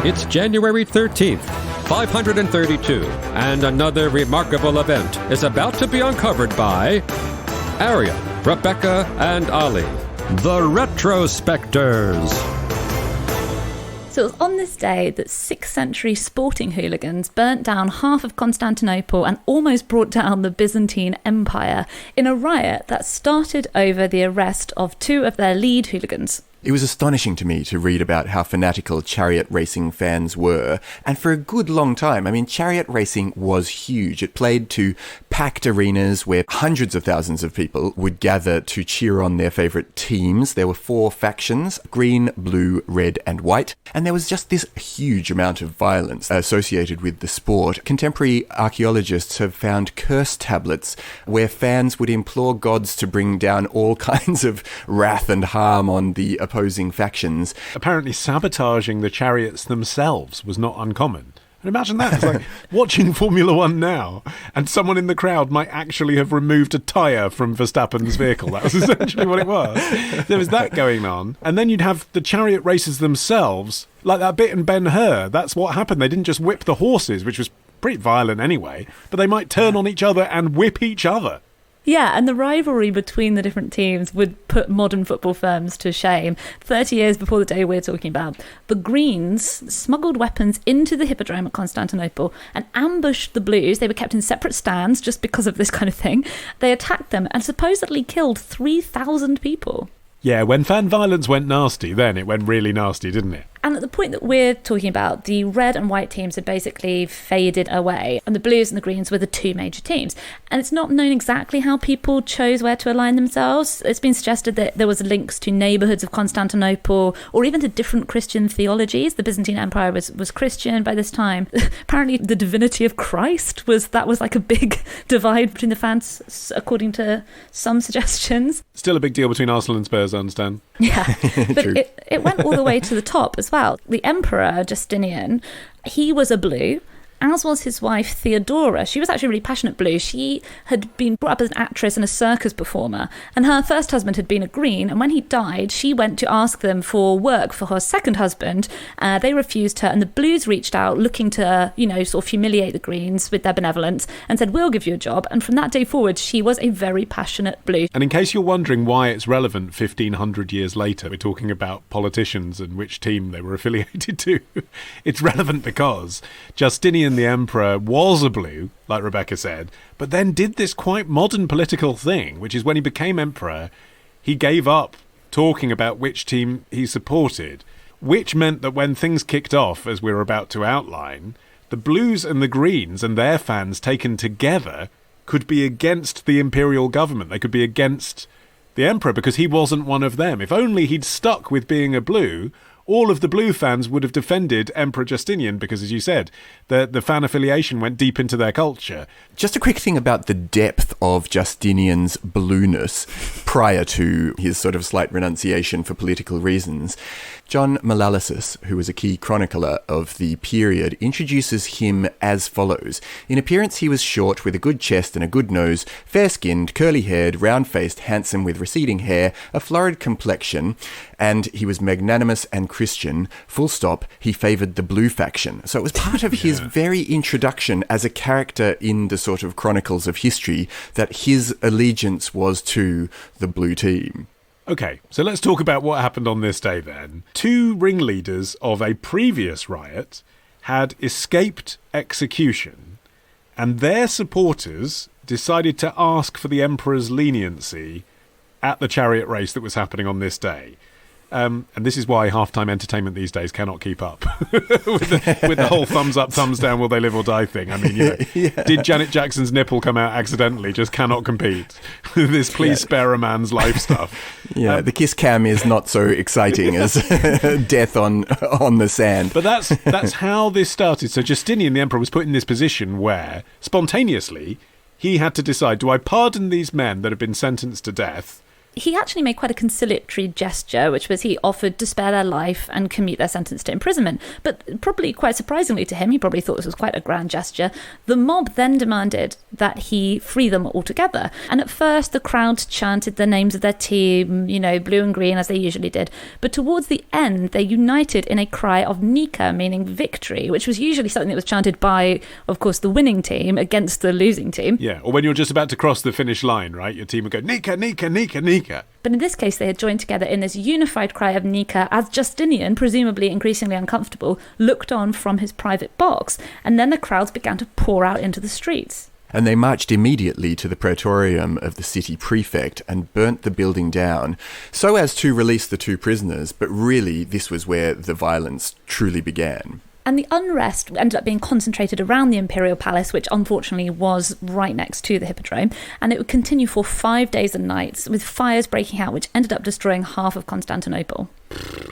It's January 13th, 532, and another remarkable event is about to be uncovered by Arion, Rebecca, and Olly, the Retrospectors. So it was on this day that 6th century sporting hooligans burnt down half of Constantinople and almost brought down the Byzantine Empire in a riot that started over the arrest of 2 of their lead hooligans. It was astonishing to me to read about how fanatical chariot racing fans were, and for a good long time. I mean, chariot racing was huge. It played to packed arenas where hundreds of thousands of people would gather to cheer on their favourite teams. There were 4 factions: green, blue, red and white, and there was just this huge amount of violence associated with the sport. Contemporary archaeologists have found curse tablets where fans would implore gods to bring down all kinds of wrath and harm on the opposing factions. Apparently sabotaging the chariots themselves was not uncommon. And imagine that. It's like watching Formula One now, and someone in the crowd might actually have removed a tyre from Verstappen's vehicle. That was essentially what it was. There was that going on. And then you'd have the chariot races themselves, like that bit in Ben-Hur. That's what happened. They didn't just whip the horses, which was pretty violent anyway, but they might turn on each other and whip each other. Yeah, and the rivalry between the different teams would put modern football firms to shame. 30 years before the day we're talking about, the Greens smuggled weapons into the Hippodrome at Constantinople and ambushed the Blues. They were kept in separate stands just because of this kind of thing. They attacked them and supposedly killed 3,000 people. Yeah, when fan violence went nasty, then it went really nasty, didn't it? And at the point that we're talking about, the red and white teams had basically faded away, and the Blues and the Greens were the 2 major teams. And it's not known exactly how people chose where to align themselves. It's been suggested that there was links to neighbourhoods of Constantinople, or even to different Christian theologies. The Byzantine Empire was Christian by this time. Apparently the divinity of Christ was like a big divide between the fans, according to some suggestions. Still a big deal between Arsenal and Spurs, I understand. Yeah, but it went all the way to the top as well. The Emperor Justinian, he was a blue, as was his wife Theodora. She was actually really passionate blue. She had been brought up as an actress and a circus performer, and her first husband had been a green, and when he died, she went to ask them for work for her second husband. They refused her, and the Blues reached out looking to, sort of humiliate the Greens with their benevolence and said, we'll give you a job. And from that day forward, she was a very passionate blue. And in case you're wondering why it's relevant 1,500 years later, we're talking about politicians and which team they were affiliated to. It's relevant because Justinian the Emperor was a blue, like Rebecca said, but then did this quite modern political thing, which is when he became emperor, he gave up talking about which team he supported, which meant that when things kicked off, as we're about to outline, the Blues and the Greens and their fans taken together could be against the imperial government. They could be against the emperor because he wasn't one of them. If only he'd stuck with being a blue, all of the blue fans would have defended Emperor Justinian because, as you said, the fan affiliation went deep into their culture. Just a quick thing about the depth of Justinian's blueness prior to his sort of slight renunciation for political reasons. John Malalassus, who was a key chronicler of the period, introduces him as follows. In appearance, he was short, with a good chest and a good nose, fair-skinned, curly-haired, round-faced, handsome, with receding hair, a florid complexion, and he was magnanimous and Christian. Full stop, he favoured the blue faction. So it was part of his very introduction as a character in the sort of chronicles of history that his allegiance was to the blue team. Okay, so let's talk about what happened on this day then. 2 ringleaders of a previous riot had escaped execution, and their supporters decided to ask for the emperor's leniency at the chariot race that was happening on this day. And this is why halftime entertainment these days cannot keep up with the whole thumbs up, thumbs down, will they live or die thing. I mean, Did Janet Jackson's nipple come out accidentally? Just cannot compete with this please spare a man's life stuff. Yeah, the kiss cam is not so exciting as death on the sand. But that's how this started. So Justinian, the emperor, was put in this position where, spontaneously, he had to decide, do I pardon these men that have been sentenced to death he actually made quite a conciliatory gesture, which was he offered to spare their life and commute their sentence to imprisonment. But probably quite surprisingly to him, he probably thought this was quite a grand gesture. The mob then demanded that he free them altogether. And at first, the crowd chanted the names of their team, blue and green, as they usually did. But towards the end, they united in a cry of Nika, meaning victory, which was usually something that was chanted by, of course, the winning team against the losing team. Yeah, or when you're just about to cross the finish line, right? Your team would go, Nika, Nika, Nika, Nika. But in this case, they had joined together in this unified cry of Nika as Justinian, presumably increasingly uncomfortable, looked on from his private box. And then the crowds began to pour out into the streets. And they marched immediately to the praetorium of the city prefect and burnt the building down so as to release the 2 prisoners. But really, this was where the violence truly began. And the unrest ended up being concentrated around the imperial palace, which unfortunately was right next to the Hippodrome. And it would continue for 5 days and nights, with fires breaking out, which ended up destroying half of Constantinople.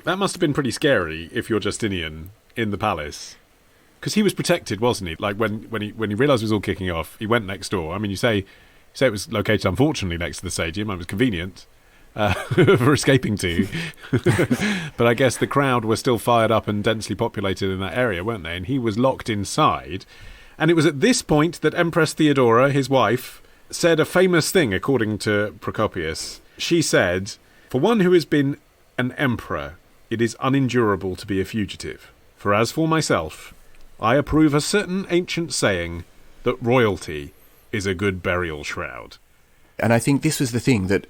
That must have been pretty scary if you're Justinian in the palace. Because he was protected, wasn't he? Like when he realised it was all kicking off, he went next door. I mean, you say it was located, unfortunately, next to the stadium. It was convenient. For escaping to. But I guess the crowd were still fired up and densely populated in that area, weren't they? And he was locked inside. And it was at this point that Empress Theodora, his wife, said a famous thing, according to Procopius. She said, "For one who has been an emperor, it is unendurable to be a fugitive. For as for myself, I approve a certain ancient saying that royalty is a good burial shroud." And I think this was the thing that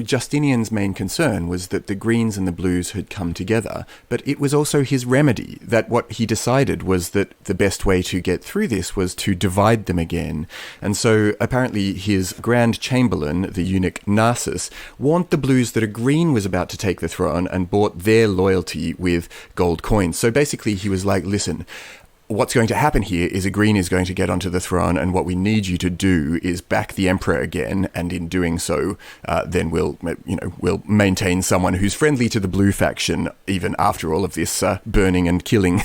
Justinian's main concern was that the Greens and the Blues had come together, but it was also his remedy, that what he decided was that the best way to get through this was to divide them again. And so apparently his Grand Chamberlain, the eunuch Narcissus, warned the Blues that a Green was about to take the throne and bought their loyalty with gold coins. So basically he was like, listen, what's going to happen here is a Green is going to get onto the throne, and what we need you to do is back the emperor again, and in doing so, then we'll maintain someone who's friendly to the Blue faction, even after all of this burning and killing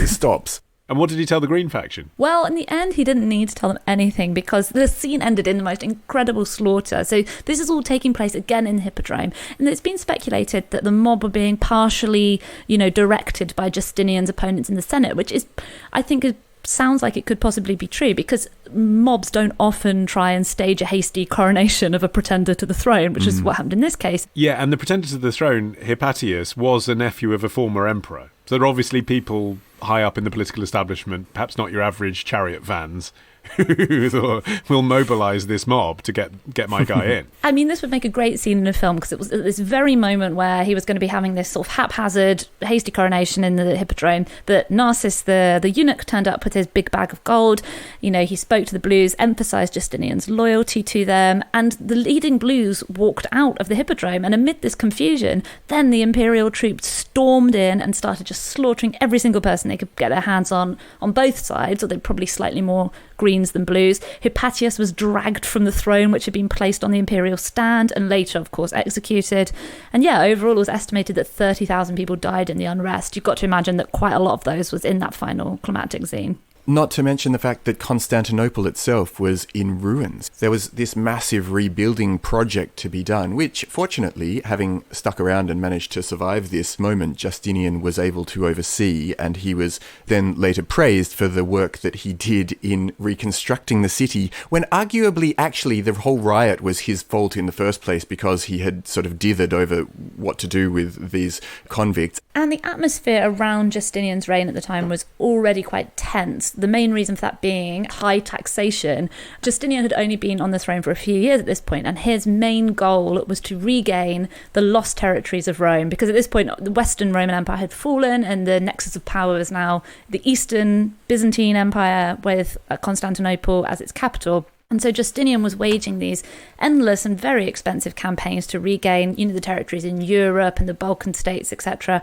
stops. And what did he tell the Green faction? Well, in the end, he didn't need to tell them anything because the scene ended in the most incredible slaughter. So this is all taking place again in the Hippodrome. And it's been speculated that the mob were being partially, directed by Justinian's opponents in the Senate, which is, I think, sounds like it could possibly be true because mobs don't often try and stage a hasty coronation of a pretender to the throne, which is what happened in this case. Yeah, and the pretender to the throne, Hypatius, was a nephew of a former emperor. So there are obviously people high up in the political establishment, perhaps not your average Chariot fans, who thought, we'll mobilise this mob to get my guy in. I mean, this would make a great scene in a film because it was at this very moment where he was going to be having this sort of haphazard, hasty coronation in the Hippodrome, that Narcissus, the eunuch, turned up with his big bag of gold. He spoke to the Blues, emphasised Justinian's loyalty to them, and the leading Blues walked out of the Hippodrome. And amid this confusion, then the imperial troops stormed in and started just slaughtering every single person they could get their hands on both sides, or they're probably slightly more Greens than Blues. Hypatius was dragged from the throne, which had been placed on the imperial stand, and later, of course, executed. And yeah, overall, it was estimated that 30,000 people died in the unrest. You've got to imagine that quite a lot of those was in that final climactic scene. Not to mention the fact that Constantinople itself was in ruins. There was this massive rebuilding project to be done, which, fortunately, having stuck around and managed to survive this moment, Justinian was able to oversee, and he was then later praised for the work that he did in reconstructing the city, when arguably, actually, the whole riot was his fault in the first place because he had sort of dithered over what to do with these convicts. And the atmosphere around Justinian's reign at the time was already quite tense. The main reason for that being high taxation. Justinian had only been on the throne for a few years at this point, and his main goal was to regain the lost territories of Rome, because at this point the Western Roman Empire had fallen and the nexus of power was now the Eastern Byzantine Empire with Constantinople as its capital. And so Justinian was waging these endless and very expensive campaigns to regain, the territories in Europe and the Balkan states, etc.,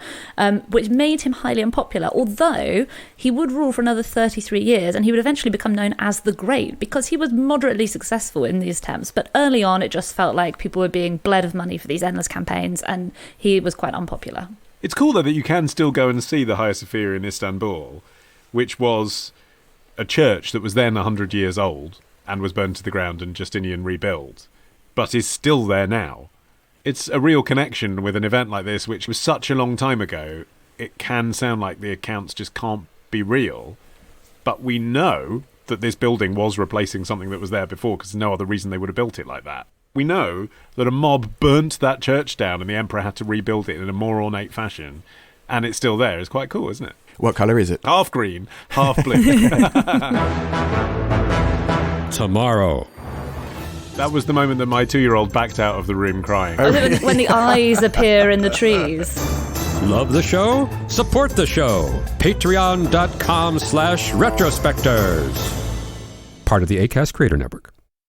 which made him highly unpopular, although he would rule for another 33 years and he would eventually become known as the Great because he was moderately successful in these attempts. But early on, it just felt like people were being bled of money for these endless campaigns, and he was quite unpopular. It's cool, though, that you can still go and see the Hagia Sophia in Istanbul, which was a church that was then 100 years old and was burned to the ground and Justinian rebuilt, but is still there now. It's a real connection with an event like this, which was such a long time ago. It can sound like the accounts just can't be real. But we know that this building was replacing something that was there before, because there's no other reason they would have built it like that. We know that a mob burnt that church down and the emperor had to rebuild it in a more ornate fashion. And it's still there. It's quite cool, isn't it? What colour is it? Half green, half blue. Tomorrow. That was the moment that my 2-year-old backed out of the room crying. When the eyes appear in the trees. Love the show? Support the show. Patreon.com/retrospectors. Part of the Acast Creator Network.